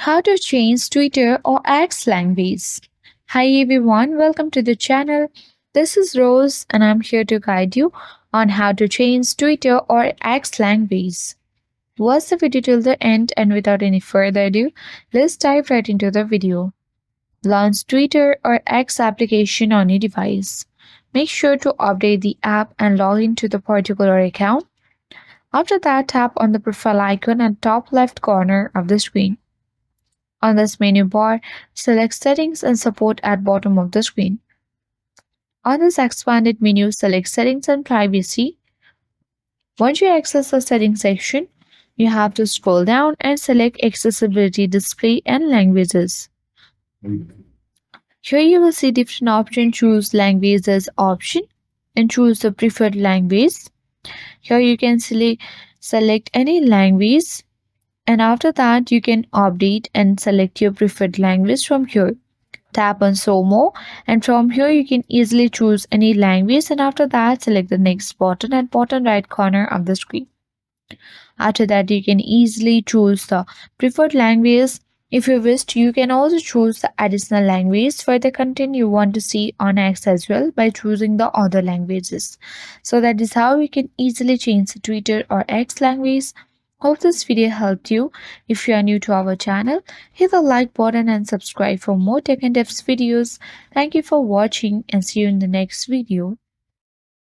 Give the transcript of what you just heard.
How to change Twitter or X language. Hi everyone, welcome to the channel. This is Rose and I'm here to guide you on how to change Twitter or X language. Watch the video till the end and without any further ado, let's dive right into the video. Launch Twitter or X application on your device. Make sure to update the app and log into the particular account. After that, tap on the profile icon at top left corner of the screen. On this menu bar, select Settings and Support at bottom of the screen. On this expanded menu, select Settings and Privacy. Once you access the Settings section, you have to scroll down and select Accessibility Display and Languages. Here you will see different options. Choose Languages option and choose the preferred language. Here you can select any language, and after that you can update and select your preferred language from here. Tap on Show More, and from here you can easily choose any language, and after that select the next button at bottom right corner of the screen. After that you can easily choose the preferred language. If you wish, you can also choose the additional language for the content you want to see on X as well by choosing the other languages. So that is how you can easily change the Twitter or X language. Hope this video helped you. If you are new to our channel, hit the like button and subscribe for more tech and tips videos. Thank you for watching and see you in the next video.